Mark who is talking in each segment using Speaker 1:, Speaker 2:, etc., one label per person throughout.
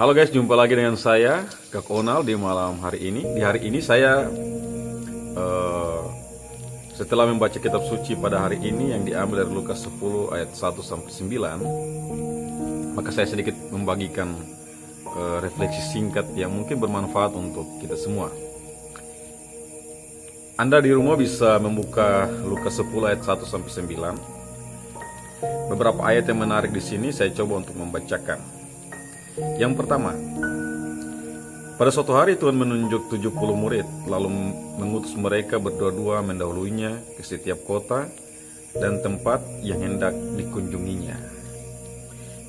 Speaker 1: Halo guys, jumpa lagi dengan saya Kak Onal di malam hari ini. Di hari ini saya setelah membaca kitab suci pada hari ini yang diambil dari Lukas 10 ayat 1 sampai 9, maka saya sedikit membagikan refleksi singkat yang mungkin bermanfaat untuk kita semua. Anda di rumah bisa membuka Lukas 10 ayat 1 sampai 9. Beberapa ayat yang menarik di sini saya coba untuk membacakan. Yang pertama, pada suatu hari Tuhan menunjuk 70 murid, lalu mengutus mereka berdua-dua mendahuluinya ke setiap kota dan tempat yang hendak dikunjunginya.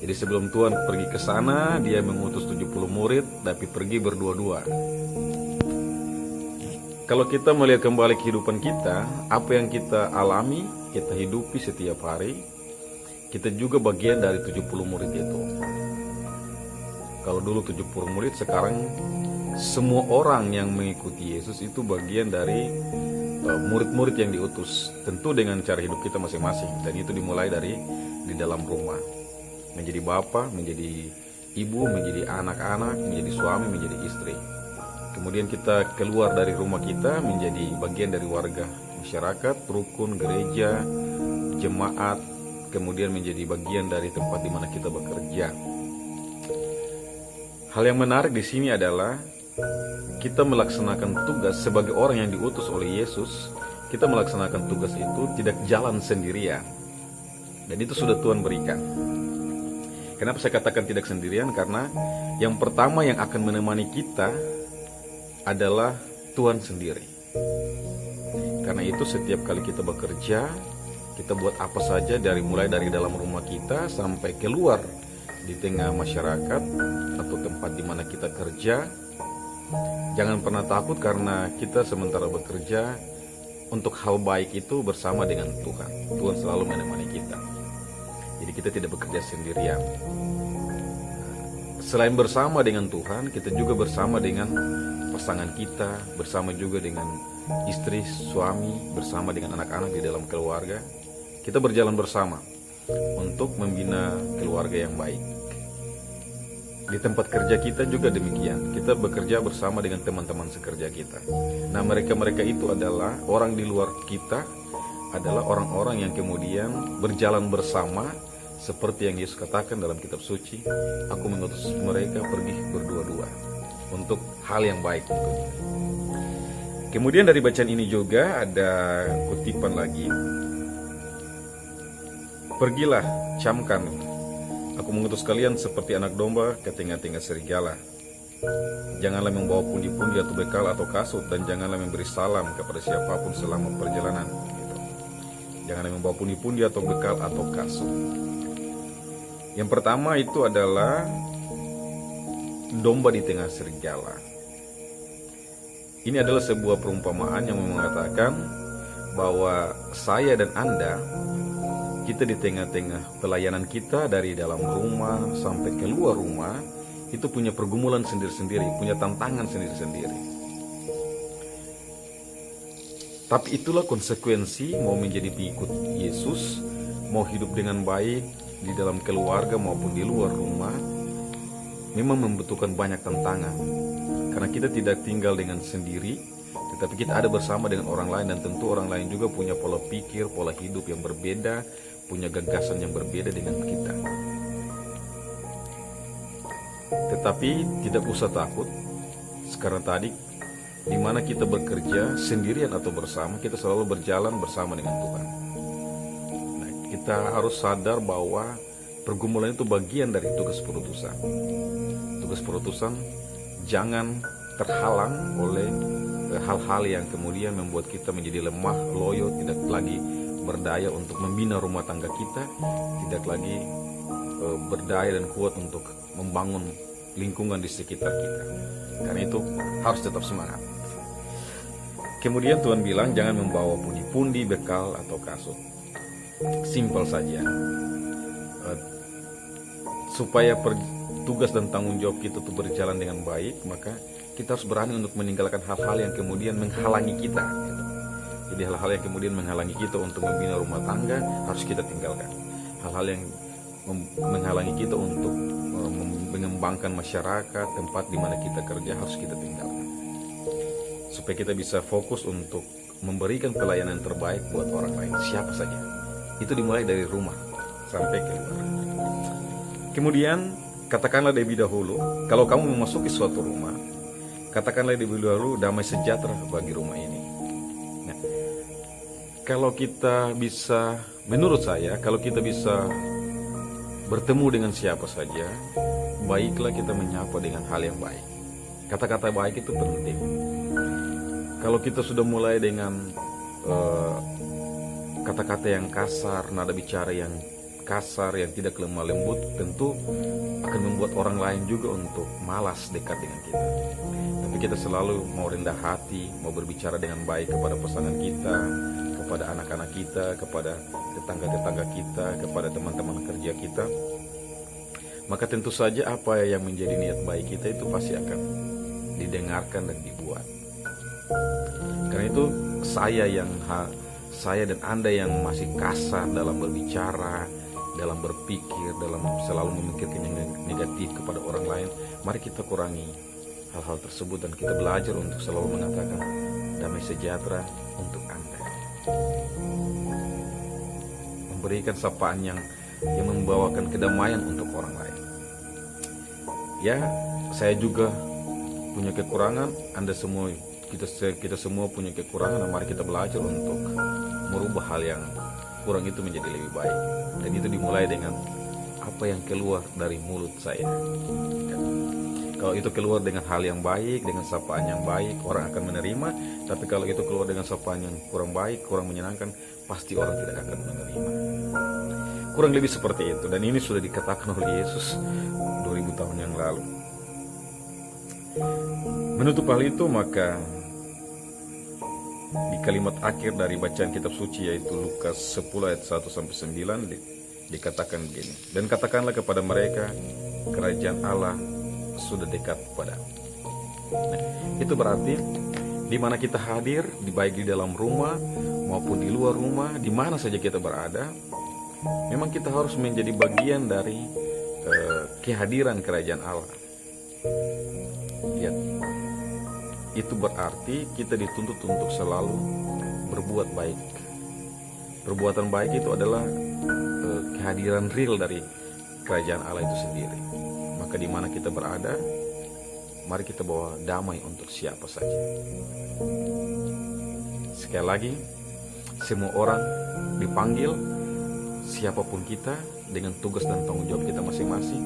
Speaker 1: Jadi sebelum Tuhan pergi ke sana, dia mengutus 70 murid, tapi pergi berdua-dua. Kalau kita melihat kembali kehidupan kita, apa yang kita alami, kita hidupi setiap hari, kita juga bagian dari 70 murid itu. Kalau dulu 70 murid, sekarang semua orang yang mengikuti Yesus itu bagian dari murid-murid yang diutus. Tentu dengan cara hidup kita masing-masing. Dan itu dimulai dari di dalam rumah. Menjadi bapak, menjadi ibu, menjadi anak-anak, menjadi suami, menjadi istri. Kemudian kita keluar dari rumah kita menjadi bagian dari warga masyarakat, rukun, gereja, jemaat. Kemudian menjadi bagian dari tempat di mana kita bekerja. Hal yang menarik di sini adalah kita melaksanakan tugas sebagai orang yang diutus oleh Yesus. Kita melaksanakan tugas itu tidak jalan sendirian. Dan itu sudah Tuhan berikan. Kenapa saya katakan tidak sendirian? Karena yang pertama yang akan menemani kita adalah Tuhan sendiri. Karena itu setiap kali kita bekerja, kita buat apa saja mulai dari dalam rumah kita sampai keluar di tengah masyarakat atau tempat di mana kita kerja. Jangan pernah takut karena kita sementara bekerja untuk hal baik itu bersama dengan Tuhan. Tuhan selalu menemani kita. Jadi kita tidak bekerja sendirian. Selain bersama dengan Tuhan, kita juga bersama dengan pasangan kita, bersama juga dengan istri, suami, bersama dengan anak-anak di dalam keluarga. Kita berjalan bersama untuk membina keluarga yang baik. Di tempat kerja kita juga demikian. Kita bekerja bersama dengan teman-teman sekerja kita. Nah, mereka-mereka itu adalah orang di luar kita, adalah orang-orang yang kemudian berjalan bersama, seperti yang Yesus katakan dalam kitab suci, aku mengutus mereka pergi berdua-dua untuk hal yang baik tentunya. Kemudian dari bacaan ini juga ada kutipan lagi. Pergilah, camkan, aku mengutus kalian seperti anak domba ke tengah-tengah serigala. Janganlah membawa pundi-pundi atau bekal atau kasut, dan janganlah memberi salam kepada siapapun selama perjalanan. Janganlah membawa pundi-pundi atau bekal atau kasut. Yang pertama itu adalah domba di tengah serigala. Ini adalah sebuah perumpamaan yang mengatakan bahwa saya dan Anda, kita di tengah-tengah pelayanan kita dari dalam rumah sampai keluar rumah, itu punya pergumulan sendiri-sendiri, punya tantangan sendiri-sendiri. Tapi itulah konsekuensi mau menjadi pengikut Yesus, mau hidup dengan baik di dalam keluarga maupun di luar rumah, memang membutuhkan banyak tantangan. Karena kita tidak tinggal dengan sendiri, tetapi kita ada bersama dengan orang lain, dan tentu orang lain juga punya pola pikir, pola hidup yang berbeda, punya gagasan yang berbeda dengan kita. Tetapi tidak usah takut. Sekarang tadi, di mana kita bekerja sendirian atau bersama, kita selalu berjalan bersama dengan Tuhan. Nah, kita harus sadar bahwa pergumulan itu bagian dari tugas perutusan. Tugas perutusan jangan terhalang oleh hal-hal yang kemudian membuat kita menjadi lemah, loyo, tidak lagi berdaya untuk membina rumah tangga kita, tidak lagi berdaya dan kuat untuk membangun lingkungan di sekitar kita. Karena itu harus tetap semangat. Kemudian Tuhan bilang jangan membawa pundi-pundi, bekal atau kasut. Simpel saja. Supaya tugas dan tanggung jawab kita itu berjalan dengan baik, maka kita harus berani untuk meninggalkan hal-hal yang kemudian menghalangi kita. Jadi hal-hal yang kemudian menghalangi kita untuk membina rumah tangga harus kita tinggalkan. Hal-hal yang menghalangi kita untuk mengembangkan masyarakat, tempat di mana kita kerja harus kita tinggalkan. Supaya kita bisa fokus untuk memberikan pelayanan terbaik buat orang lain, siapa saja. Itu dimulai dari rumah sampai keluar. Kemudian, katakanlah lebih dahulu, kalau kamu memasuki suatu rumah, katakanlah lebih dahulu damai sejahtera bagi rumah ini. Nah, kalau kita bisa, menurut saya, kalau kita bisa bertemu dengan siapa saja, baiklah kita menyapa dengan hal yang baik. Kata-kata baik itu penting. Kalau kita sudah mulai dengan kata-kata yang kasar, nada bicara yang kasar, yang tidak lemah lembut, tentu akan membuat orang lain juga untuk malas dekat dengan kita. Tapi kita selalu mau rendah hati, mau berbicara dengan baik kepada pasangan kita, kepada anak-anak kita, kepada tetangga-tetangga kita, kepada teman-teman kerja kita. Maka tentu saja apa yang menjadi niat baik kita itu pasti akan didengarkan dan dibuat. Karena itu saya dan Anda yang masih kasar dalam berbicara, dalam berpikir, dalam selalu memikirkan yang negatif kepada orang lain, mari kita kurangi hal-hal tersebut dan kita belajar untuk selalu mengatakan damai sejahtera untuk Anda. Memberikan sapaan yang membawakan kedamaian untuk orang lain. Ya, saya juga punya kekurangan, Anda semua, kita semua punya kekurangan, mari kita belajar untuk merubah hal yang kurang itu menjadi lebih baik. Dan itu dimulai dengan apa yang keluar dari mulut saya. Kalau itu keluar dengan hal yang baik, dengan sapaan yang baik, orang akan menerima. Tapi kalau itu keluar dengan sapaan yang kurang baik, kurang menyenangkan, pasti orang tidak akan menerima. Kurang lebih seperti itu. Dan ini sudah dikatakan oleh Yesus 2000 tahun yang lalu. Menutup hal itu, maka di kalimat akhir dari bacaan kitab suci, yaitu Lukas 10 ayat 1-9, dikatakan begini. Dan katakanlah kepada mereka, kerajaan Allah sudah dekat padamu. Nah, itu berarti di mana kita hadir, baik di dalam rumah maupun di luar rumah, di mana saja kita berada, memang kita harus menjadi bagian dari kehadiran kerajaan Allah. Lihat, itu berarti kita dituntut untuk selalu berbuat baik. Perbuatan baik itu adalah kehadiran real dari kerajaan Allah itu sendiri. Maka di mana kita berada, mari kita bawa damai untuk siapa saja. Sekali lagi, semua orang dipanggil, siapapun kita, dengan tugas dan tanggung jawab kita masing-masing.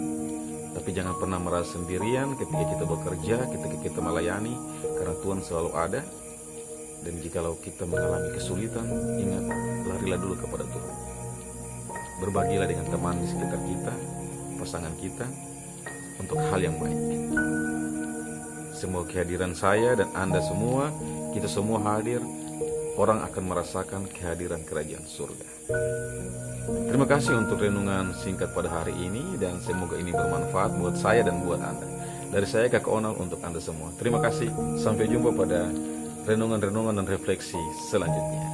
Speaker 1: Tapi jangan pernah merasa sendirian ketika kita bekerja, ketika kita melayani, karena Tuhan selalu ada. Dan jikalau kita mengalami kesulitan, ingat, larilah dulu kepada Tuhan. Berbagilah dengan teman di sekitar kita, pasangan kita, untuk hal yang baik. Semua kehadiran saya dan Anda semua, kita semua hadir, orang akan merasakan kehadiran kerajaan surga. Terima kasih untuk renungan singkat pada hari ini, dan semoga ini bermanfaat buat saya dan buat Anda. Dari saya, Kakak Onal, untuk Anda semua. Terima kasih. Sampai jumpa pada renungan-renungan dan refleksi selanjutnya.